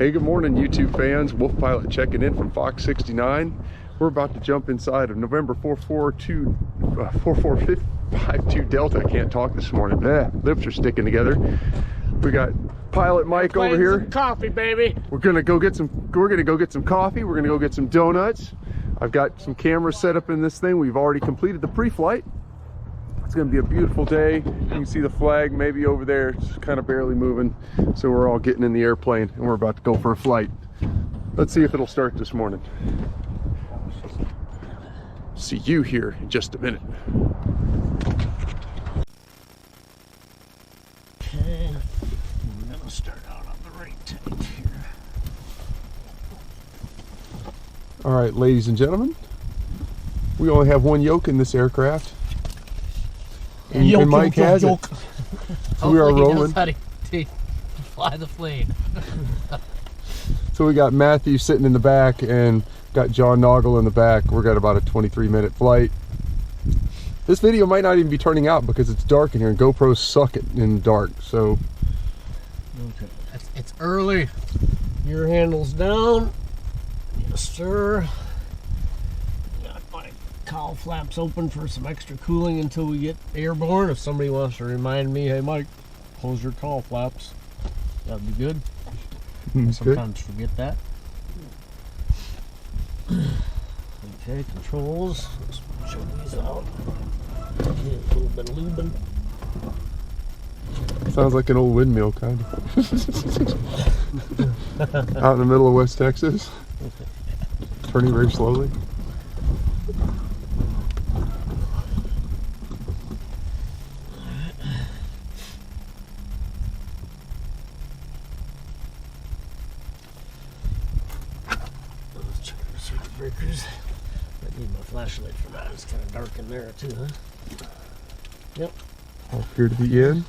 Hey, good morning, YouTube fans. Wolf Pilot checking in from Fox 69. We're about to jump inside of November 4452 Delta. I can't talk this morning. Lips are sticking together. We got Pilot Mike over here. Some coffee, baby. We're gonna go get some coffee. We're gonna go get some donuts. I've got some cameras set up in this thing. We've already completed the pre-flight. It's gonna be a beautiful day. You can see the flag maybe over there. It's kind of barely moving. So we're all getting in the airplane and we're about to go for a flight. Let's see if it'll start this morning. See you here in just a minute. Okay, I'm gonna start out on the right tank here. All right, ladies and gentlemen, we only have one yoke in this aircraft. And Mike has it. So we are rolling. To fly the plane. So we got Matthew sitting in the back and got John Naugle in the back. We're got about a 23-minute flight. This video might not even be turning out because it's dark in here and GoPros suck it in the dark. So okay, it's early. Gear handles down. Yes, sir. Got my cowl flaps open for some extra cooling until we get airborne. If somebody wants to remind me, hey Mike, close your cowl flaps, that'd be good. I sometimes forget that. Okay, controls. Let's check these out. Okay, a little bit of lubing. Sounds like an old windmill, kind of. Out in the middle of West Texas. Turning very slowly. Breakers. I need my flashlight for that. It's kind of dark in there too, huh? Yep. All appear to be in.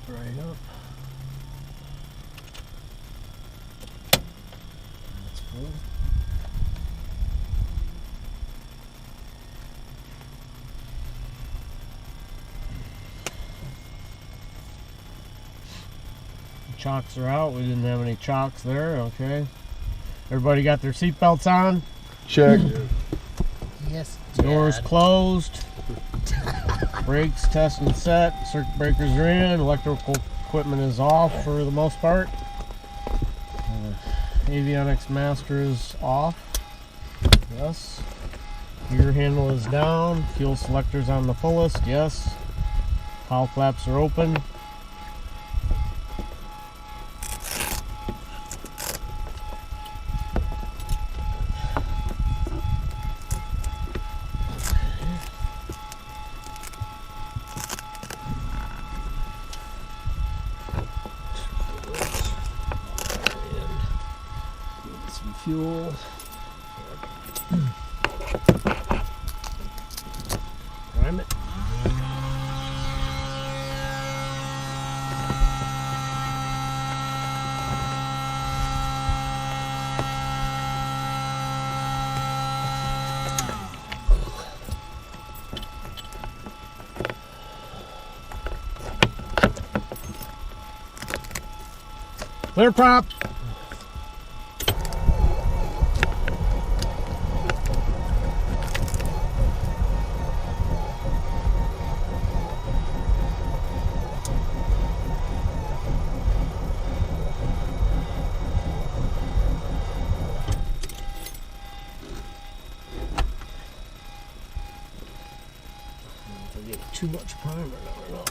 Right up. That's full. The chocks are out. We didn't have any chocks there. Okay. Everybody got their seatbelts on? Check. Yes. Doors closed. Brakes test and set. Circuit breakers are in. Electrical equipment is off for the most part. Avionics master is off. Yes. Gear handle is down. Fuel selector's on the fullest. Yes. Cowl flaps are open. Fuel. Prime it. Clear prop. Too much primer, no.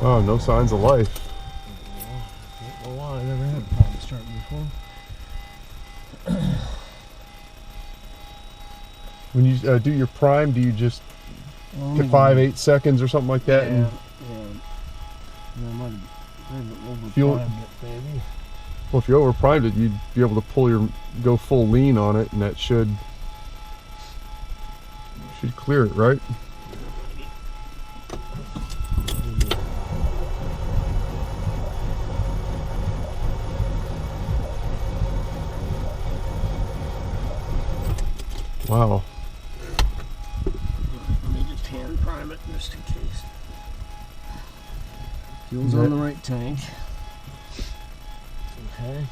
Oh, no signs of life. I don't know why, I never had a problem starting before. When you do your prime, do you just get 5-8 seconds or something like that? Yeah, And yeah. I might have Fuel- over-primed it, maybe. well, if you over primed it, you'd be able to go full lean on it, and that should clear it, right? Wow. Let me just hand prime it just in case. Fuel's on the right tank. Okay.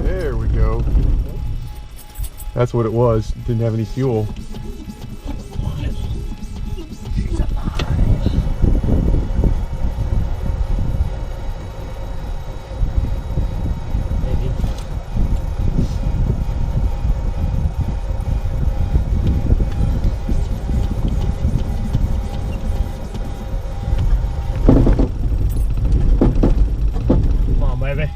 There we go. That's what it was. Didn't have any fuel. She's alive. Maybe. Come on, baby.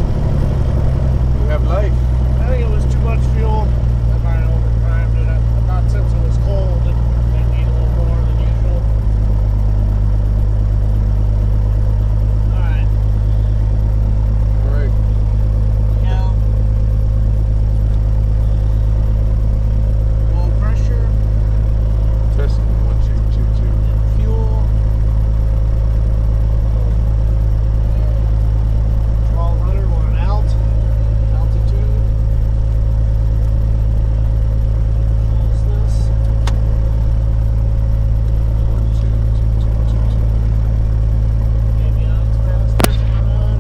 You have life. I think it was too much fuel. I might have over-primed it. I thought since it was cold, it may need a little more than usual. Alright. All right. Yeah. Low pressure, Testing 1, 2, 2, 2. fuel. 1200, we're on altitude. Closeness. 1, 2, 2, 2, 2, 2. Avionics master on.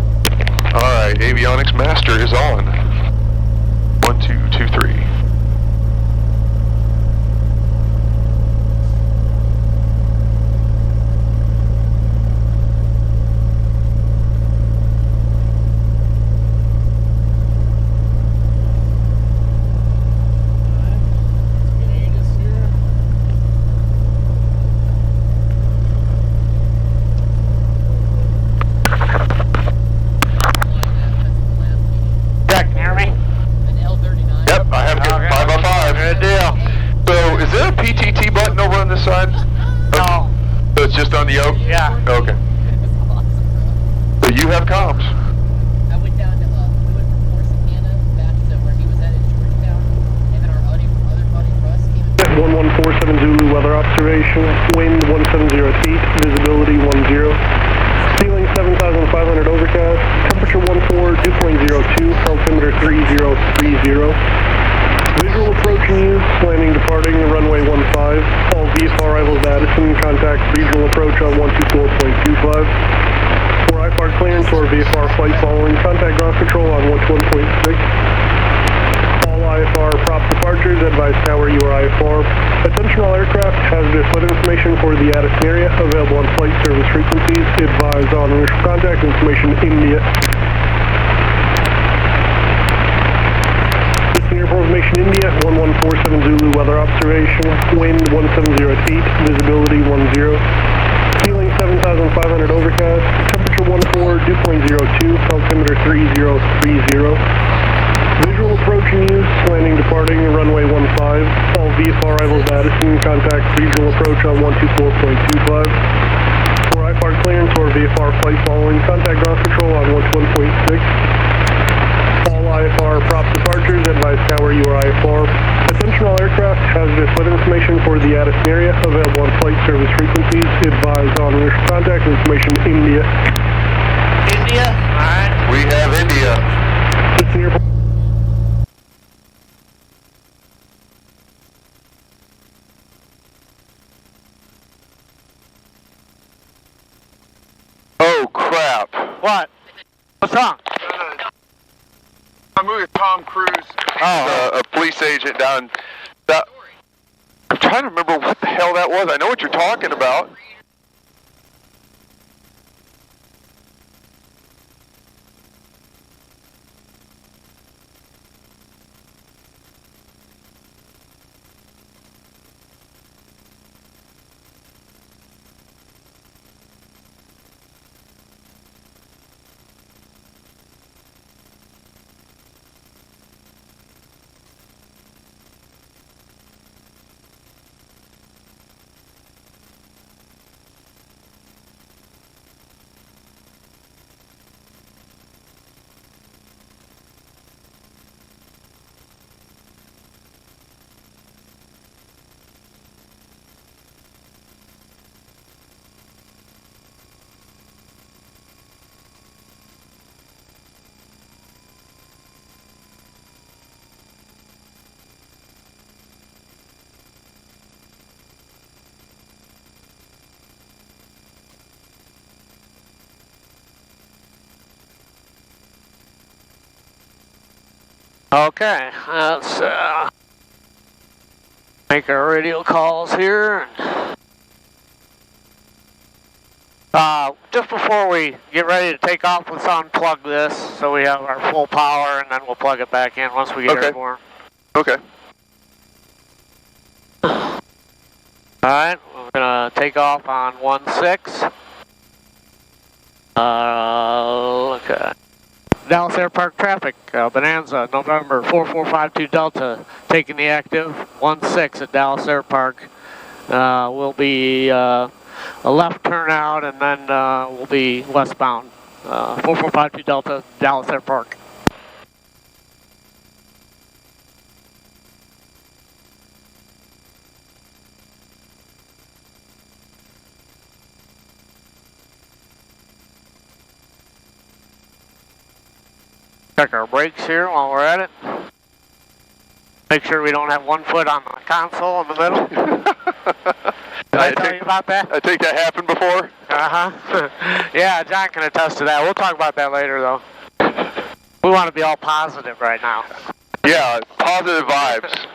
All right, avionics master is on. 1, 2, 2, 3. Jack, can you hear me? An L39. Yep, I have good. Okay. 505. Good deal. So, is there a PTT button over on this side? No. So it's just on the yoke? Yeah. Okay. That's awesome. So you have comms. I went down to, we went from Corsicana back to where he was at in Georgetown, and then our other buddy Russ came in. 1147 Zulu weather observation, wind 170 feet, visibility 10, ceiling 7,500 overcast, temperature 14, dew point 02, altimeter 3030. Visual approach and use, landing departing runway 15, all VFR arrivals Addison, contact regional approach on 124.25. For IFR clearance or VFR flight following, contact ground control on 121.6. All IFR prop departures, advise tower you are IFR. Attention all aircraft, hazardous weather information for the Addison area, available on flight service frequencies, advise on initial contact information India. Listening report information India, 1147 Zulu weather observation, wind 170 feet, visibility 10, ceiling 7,500 overcast, temperature 14, dew point 02, altimeter 3030. Visual approach and use, landing departing runway 15, all VFR arrivals Addison, contact regional approach on 124.25. For IFR clearance or VFR flight following, contact ground control on 121.6. All IFR prop departures, advise tower you are IFR. Attention all aircraft, hazardous weather information for the Addison area, available on flight service frequencies, advise on initial contact information India. India? Alright. We have India. Listening report. What? What's wrong? I'm with Tom Cruise. Oh. A police agent down. I'm trying to remember what the hell that was. I know what you're talking about. Okay, let's make our radio calls here. Just before we get ready to take off, let's unplug this so we have our full power, and then we'll plug it back in once we get airborne. Okay. Alright, we're gonna take off on 16. Look at Dallas Air Park traffic, Bonanza, November 4452 Delta, taking the active, 16 at Dallas Air Park. Will be a left turnout, and then we'll be westbound, 4452 Delta, Dallas Air Park. Check our brakes here while we're at it. Make sure we don't have one foot on the console in the middle. Did I tell you about that? I think that happened before. Uh-huh. Yeah, John can attest to that. We'll talk about that later, though. We want to be all positive right now. Yeah, positive vibes.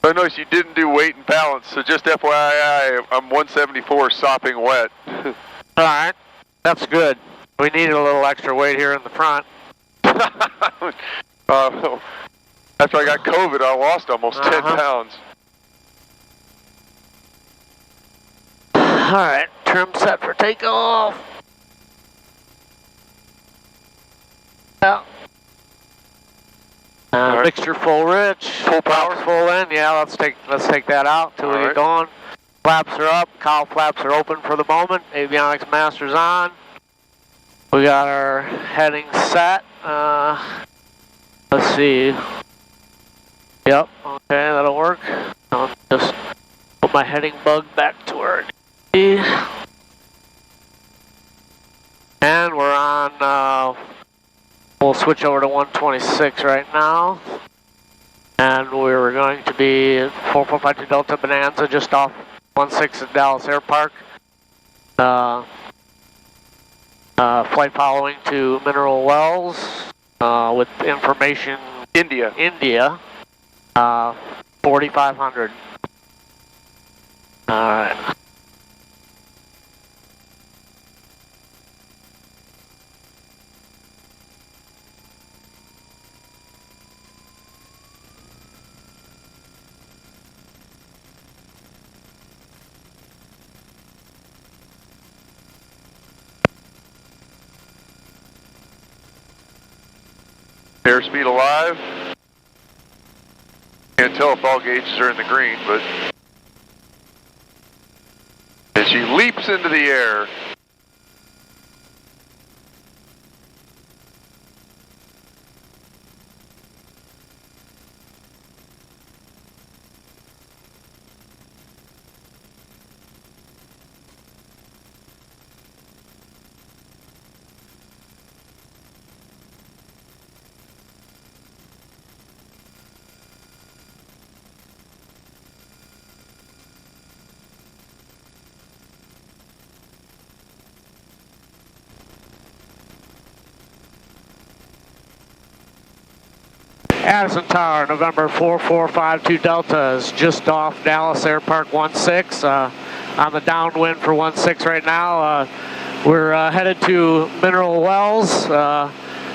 I noticed you didn't do weight and balance, so just FYI, I'm 174 sopping wet. Alright, that's good. We needed a little extra weight here in the front. After I got COVID, I lost almost 10 pounds. Alright, trim set for takeoff. Yeah. Right. Mixture full rich, full power, full in. Yeah, let's take that out till we get going. Flaps are up, cowl flaps are open for the moment. Avionics master's on. We got our heading set. Let's see. Yep, okay, that'll work. I'll just put my heading bug back to where it needs to be. And we're on, we'll switch over to 126 right now. And we're going to be at 4452 Delta Bonanza, just off 16 at Dallas Air Park. Flight following to Mineral Wells with information India. 4500. Alright. Airspeed alive. And can't tell if all gauges are in the green, but as she leaps into the air. Addison Tower, November 4452 Delta is just off Dallas Air Park 16. On the downwind for 16 right now. We're headed to Mineral Wells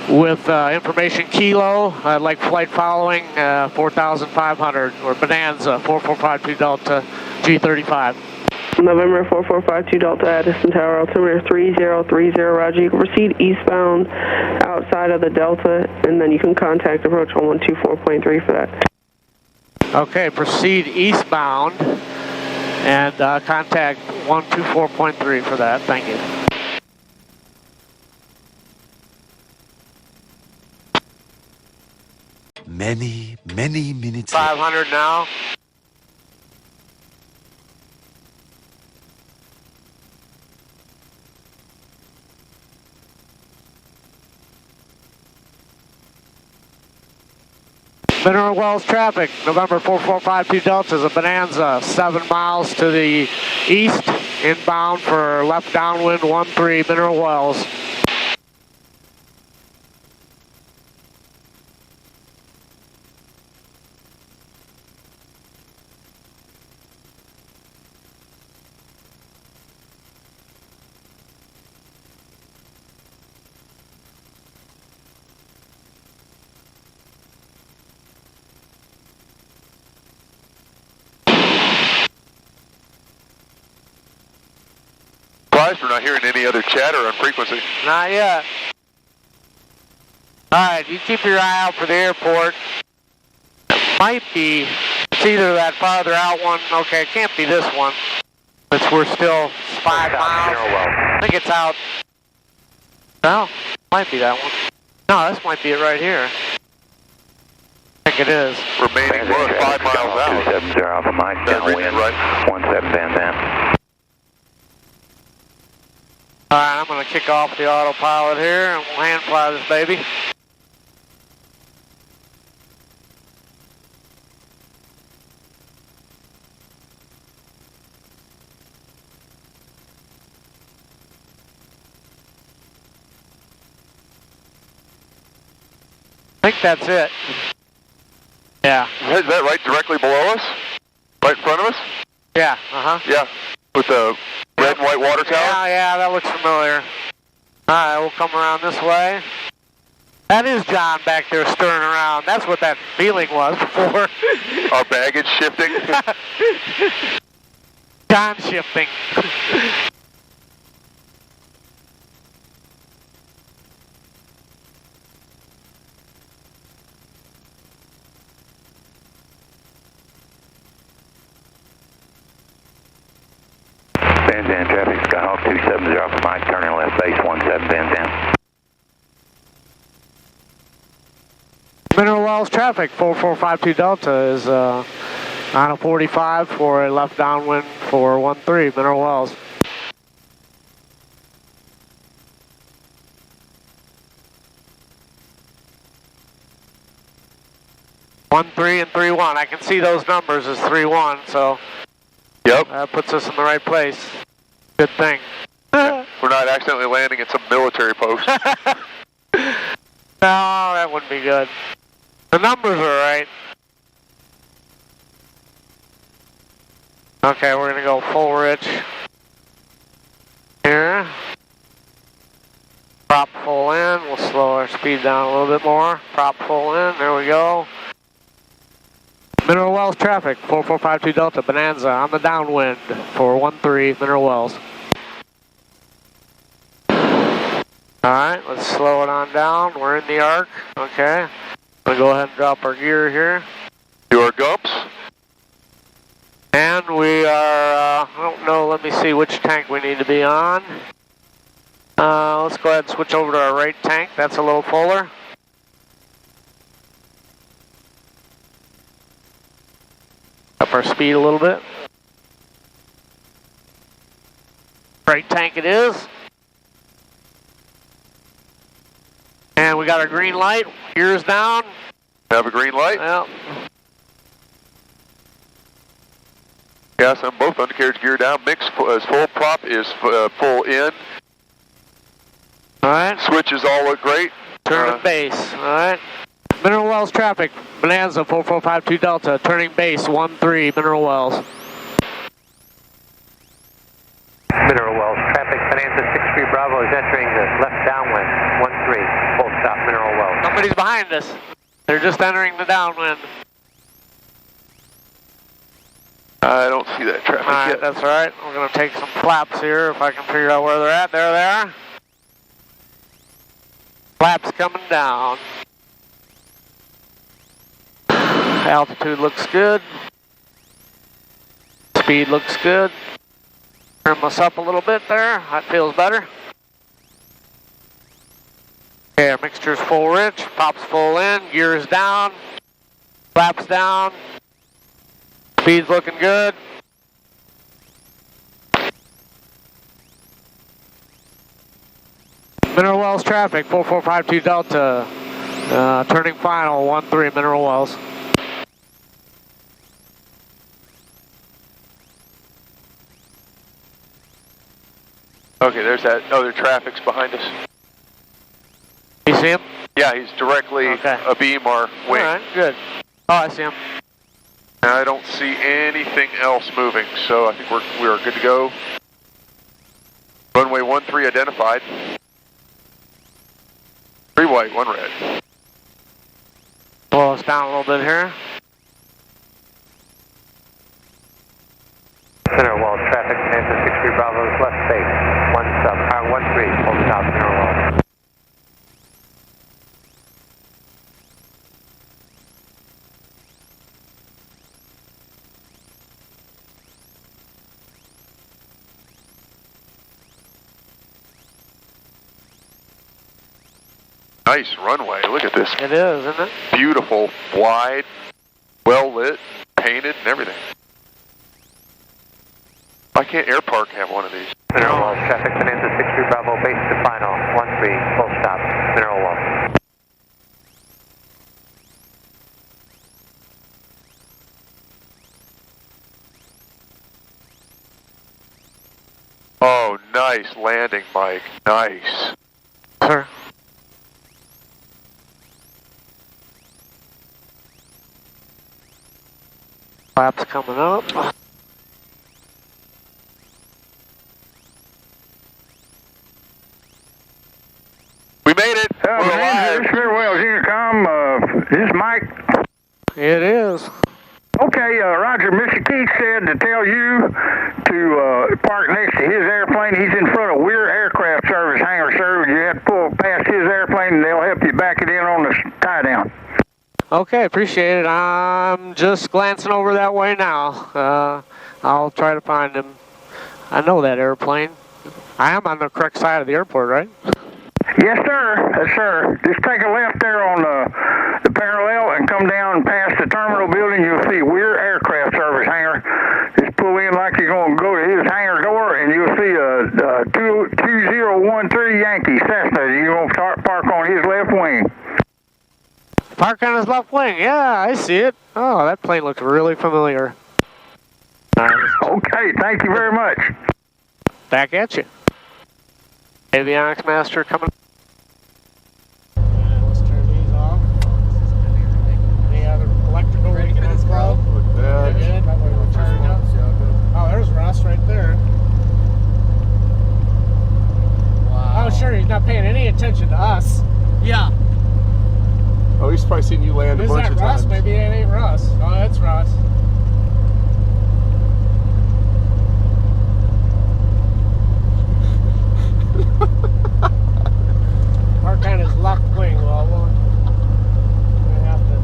with information Kilo, like flight following 4500 or Bonanza 4452 Delta G35. November 4452 Delta, Addison Tower, altimeter 3030, roger. You can proceed eastbound outside of the Delta, and then you can contact approach 124.3 for that. Okay, proceed eastbound and contact 124.3 for that. Thank you. Many minutes. 500 now. Mineral Wells traffic, November 4452 Delta is a Bonanza, 7 miles to the east, inbound for left downwind 13 Mineral Wells. We're not hearing any other chatter on frequency. Not yet. Alright, you keep your eye out for the airport. It might be, it's either that farther out one, okay, it can't be this one. We're still 5 miles. I think it's out. No, might be that one. No, this might be it right here. I think it is. Remaining 5 miles out. 270 Alpha Mike, downwind, right. 17 Van Zandt. Alright, I'm going to kick off the autopilot here and we'll hand fly this baby. I think that's it. Yeah. Is that right directly below us? Right in front of us? Yeah, uh-huh. Yeah. With the red and white water tower? Yeah, that looks familiar. Alright, we'll come around this way. That is John back there stirring around. That's what that feeling was before. Our baggage shifting? John shifting. Van Zandt traffic, Skyhawk 270 Alpha Mike, turning left base 17 Van Zandt. Mineral Wells traffic, 4452 Delta is on a 45 for a left downwind for 13 Mineral Wells. One 3 and 3-1. I can see those numbers as 3-1, so Yep. that puts us in the right place. Good thing. We're not accidentally landing at some military post. No, that wouldn't be good. The numbers are right. Okay, we're gonna go full rich here. Prop full in. We'll slow our speed down a little bit more. Prop full in. There we go. Mineral Wells traffic, 4452 Delta, Bonanza on the downwind for 13 Mineral Wells. Alright, let's slow it on down. We're in the arc. Okay. We'll go ahead and drop our gear here. Do our gumps. And we are, I don't know, let me see which tank we need to be on. Let's go ahead and switch over to our right tank. That's a little fuller. Up our speed a little bit. Right tank it is. And we got our green light. Gears down. Have a green light? Yep. Yes, I'm both undercarriage gear down. Mix is full, prop is full in. Alright. Switches all look great. Turning base. Alright. Mineral Wells traffic. Bonanza 4452 Delta. Turning base 13 Mineral Wells. Mineral Wells traffic. Bonanza 63 Bravo is entering the left downwind. 13. Full stop Mineral Wells. Somebody's behind us. They're just entering the downwind. I don't see that traffic Alright, yet. that's alright. We're going to take some flaps here if I can figure out where they're at. There they are. Flaps coming down. Altitude looks good. Speed looks good. Trim us up a little bit there. That feels better. Okay, our mixture's full rich. Pop's full in. Gears down. Flaps down. Speed's looking good. Mineral Wells traffic, 4452 Delta. Turning final, 13 Mineral Wells. Okay, there's that other traffic's behind us. You see him? Yeah, he's directly abeam our wing. Alright, good. Oh, I see him. And I don't see anything else moving, so I think we are good to go. Runway 13 identified. 3 white, 1 red. Slow us down a little bit here. Mineral Wells traffic. Bonanza 63 Bravo is left base. 13. Full stop Mineral Wells. Nice runway. Look at this. It is, isn't it? Beautiful, wide, well lit, painted, and everything. Why can't Air Park have one of these? Mineral Wells traffic. Bonanza 63 Bravo base to final. 13. Full stop Mineral Wells. Oh, nice landing, Mike. Nice. Sir. Flaps coming up. We made it. We're alive. Sure Wells Intercom. This is Mike. It is. Okay, Roger. Mr. Keith said to tell you to park next to his airplane. He's in front of Weir Aircraft Service hangar, sir. You have to pull past his airplane, and they'll help you back it in on the tie down. Okay, appreciate it. I'm just glancing over that way now. I'll try to find him. I know that airplane. I am on the correct side of the airport, right? Yes, sir. Yes, sir. Just take a left there on the parallel and come down past the terminal building. You'll see Weir Aircraft Service hangar. Just pull in like you're going to go to his hangar door, and you'll see a 2013 Yankee Cessna. You're going to park on his left wing. Park on his left wing. Yeah, I see it. Oh, that plane looks really familiar. Okay, thank you very much. Back at you. Avionics Master coming. Let's turn these off. Any other electrical we can unplug? Good. Oh, there's Ross right there. Wow. Oh, sure, he's not paying any attention to us. Yeah. Oh, he's probably seen you land a bunch of times. Is that Ross? Maybe it ain't Ross. Oh, that's Ross. Park on his left wing. Well, we have to.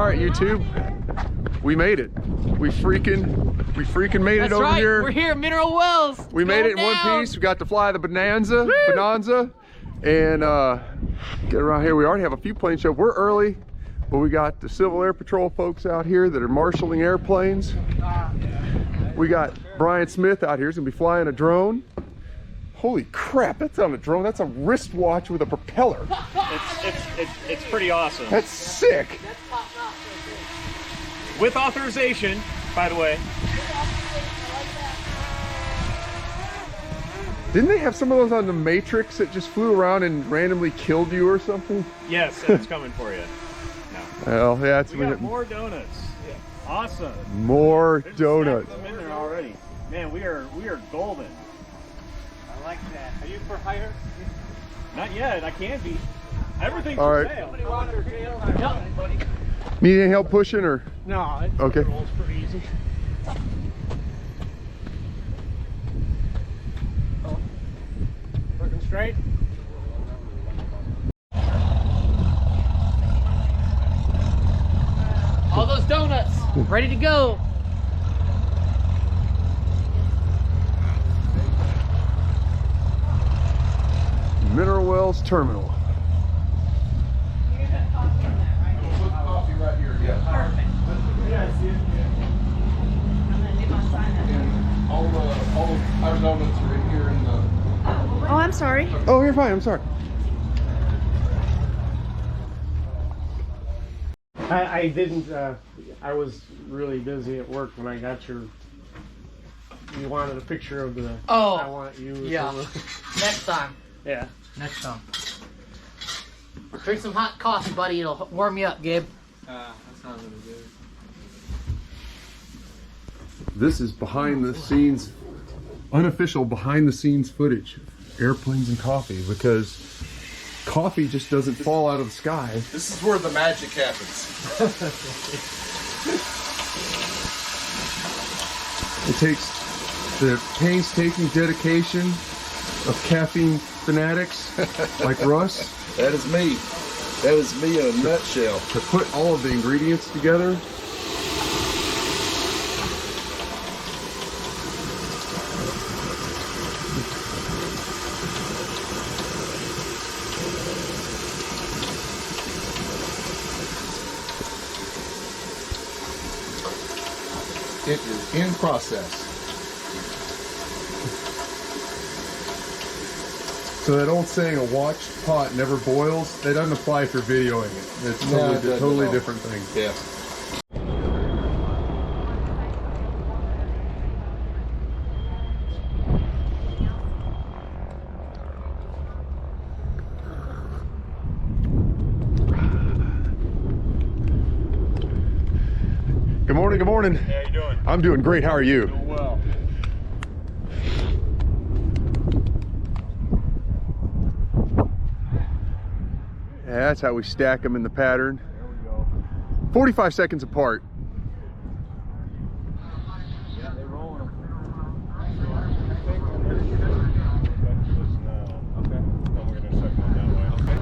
All right, YouTube, we made it. We freaking made it over here. We're here at Mineral Wells. We made it in one piece. We got to fly the Bonanza, and get around here. We already have a few planes show. We're early, but we got the Civil Air Patrol folks out here that are marshaling airplanes. We got Brian Smith out here. He's gonna be flying a drone. Holy crap, that's not a drone. That's a wristwatch with a propeller. It's pretty awesome. That's sick. With authorization, by the way. Didn't they have some of those on the Matrix that just flew around and randomly killed you or something? Yes, and it's coming for you. No. Well, yeah, it's we got more donuts. Yeah. Awesome. More There's donuts. them in there already. Man, we are golden. I like that. Are you for hire? Not yet. I can be. Everything's All for right. sale. Need any help pushing or? No, it Okay. rolls pretty easy. Looking straight. All those donuts ready to go. Mineral Wells Terminal. Coffee right here, yeah. Perfect. And all our donuts are in here in the... Oh, I'm sorry. Oh, you're fine, I'm sorry. I didn't, I was really busy at work when I got you wanted a picture of the, Oh, I want you. yeah. Next time. Yeah. Next time. Drink some hot coffee, buddy. It'll warm you up, Gabe. That sounds really good. This is behind the scenes, unofficial behind the scenes footage. Airplanes and coffee, because coffee just doesn't fall out of the sky. This is where the magic happens. It takes the painstaking dedication of caffeine fanatics like Russ. That is me. That is me in a nutshell. To put all of the ingredients together. It is in process. So that old saying, a watched pot never boils, that doesn't apply if you're videoing it. It's a totally different thing. Yeah. Good morning, good morning. How you doing? I'm doing great, how are you? Doing well. Yeah, that's how we stack them in the pattern. There we go. 45 seconds apart. Yeah, they're rolling. Okay. Then we're gonna second one that way. Okay.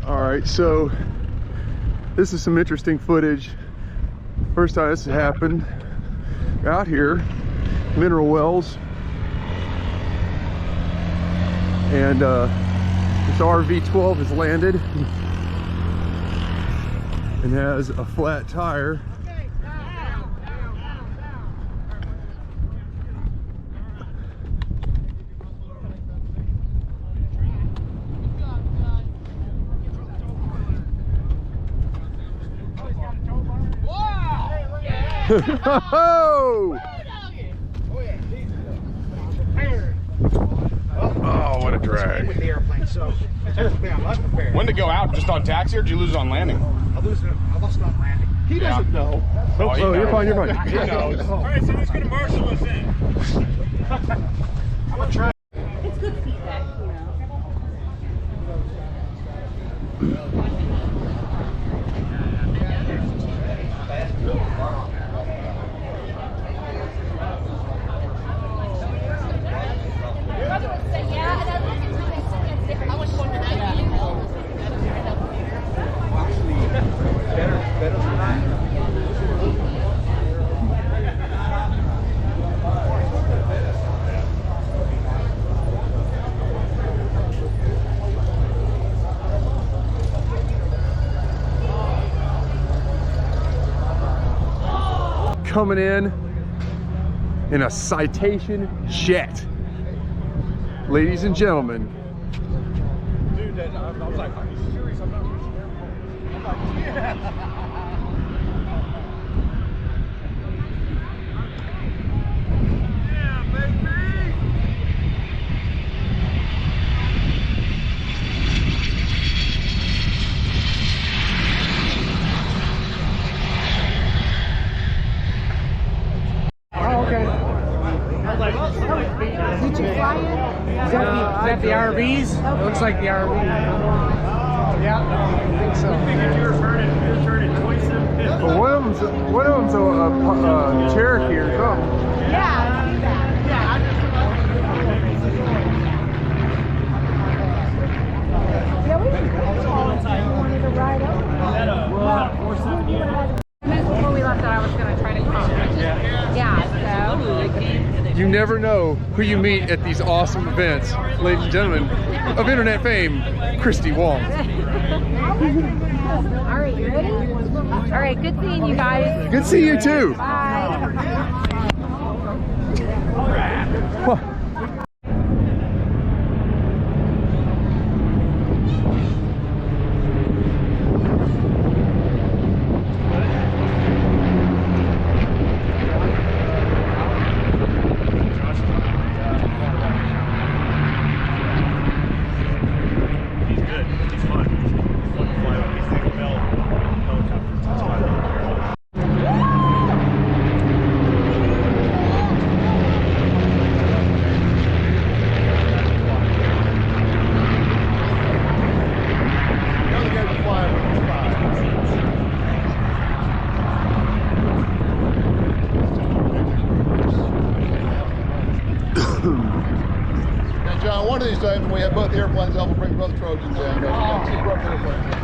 Alright, so this is some interesting footage. First time this has happened. Out here, Mineral Wells. And this RV-12 has landed. and has a flat tire. Oh, what a drag. When to go out? Just on taxi, or did you lose it on landing? I lost it on landing. He doesn't know. Oh, you're fine, you're fine. He knows. All right, so who's going to marshal us in? I'm gonna try. It's good feedback, you know. Coming in a Citation Jet. Ladies and gentlemen. Dude, I was like, are you serious? I'm not reaching the airport. I'm like, yeah. Did you fly it? Is that the RVs? It looks like the RV. Yeah, I think so. I figured you were turning 2750. Well, one of them's a Cherokee or something. Yeah, I see that. Yeah, we can call if you wanted to ride over. Before we left, I was going to try to call. Yeah, so. You never know who you meet at these awesome events. Ladies and gentlemen, of internet fame, Christy Wong. All right, you ready? All right, good seeing you guys. Good to see you too. Bye. He's good. He's fun. He's fun to fly with these Naugle helicopters. That's why I love Now, John, one of these days when we have both airplanes, I will bring both Trojans in. Two broke airplanes.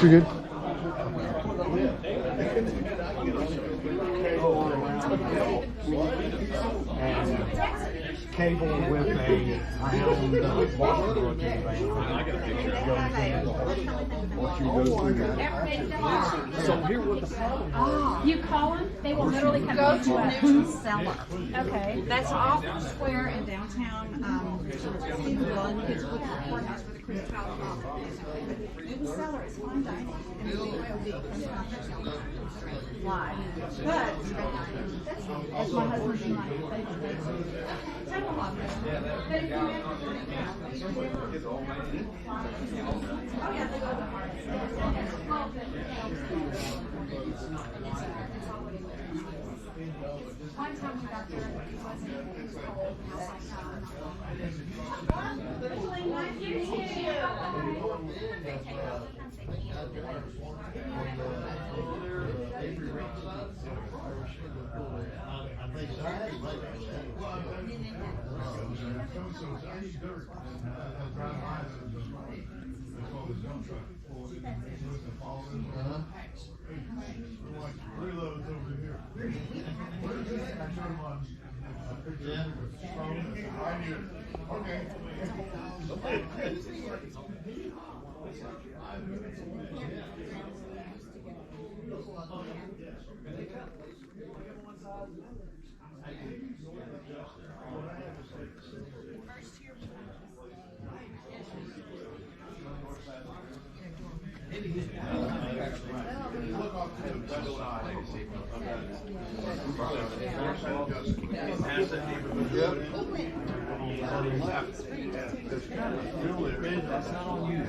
You're good. Cable with a round water rotating band. I got a picture. So here what the problem is. You call them, they will literally come Go to a New Seller. Okay. That's off the square in downtown. You can look at the courthouse for the Christy Wong. New Seller is fine dining. Why? But that's my husband's favorite. Tell them about that. One time we got there, it was cold. That's not on you.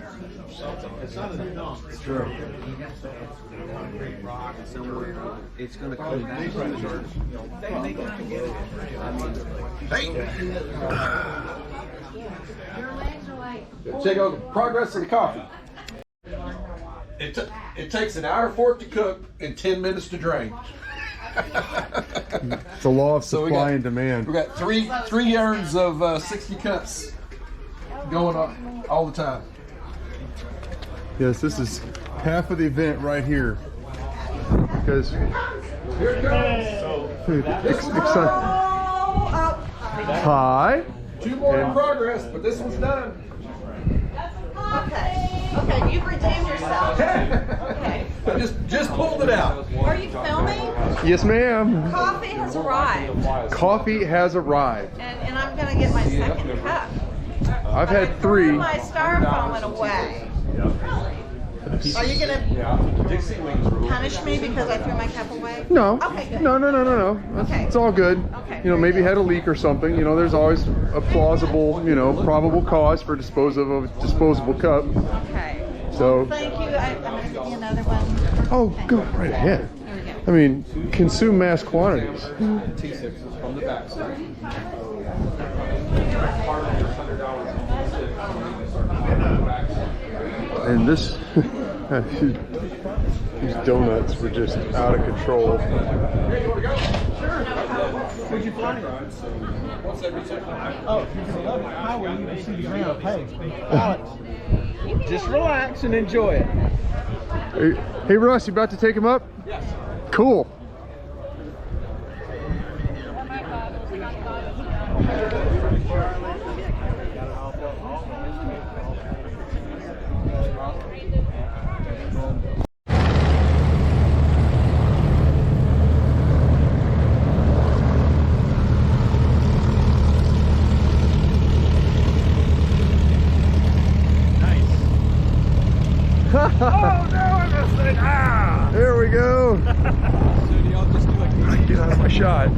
It's not a dump. It's true. Concrete rock somewhere. It's going to come back. They kind of get it. Check out the progress of the coffee. It takes an hour for it to cook and 10 minutes to drain. It's a law of supply and demand. We got three yards of 60 cuts going on all the time. Yes, this is half of the event right here. Because here it goes. Hi. Two more in progress, but this one's done. Okay, you've redeemed yourself. Okay. I just pulled it out. Are you filming? Yes, ma'am. Coffee has arrived. Coffee has arrived. And I'm going to get my second cup. I've had 3. My styrofoam went away. Are you going to punish me because I threw my cup away? No. Okay, good. No. It's all good. Okay. You know, maybe had a leak or something. You know, there's always a plausible, probable cause for disposal of a disposable cup. Okay. So. Thank you. I'm going to give you another one. Oh, go right ahead. There we go. I mean, consume mass quantities. T6 from the back side. And this, these donuts were just out of control. Where'd you find it? Oh, you're gonna love it. How will you see the ground? Hey, Alex, just relax and enjoy it. Hey, Russ, you about to take him up? Yes. Cool. Oh no, I missed it! Ah! There we go. So do y'all just do like Get out of my shot.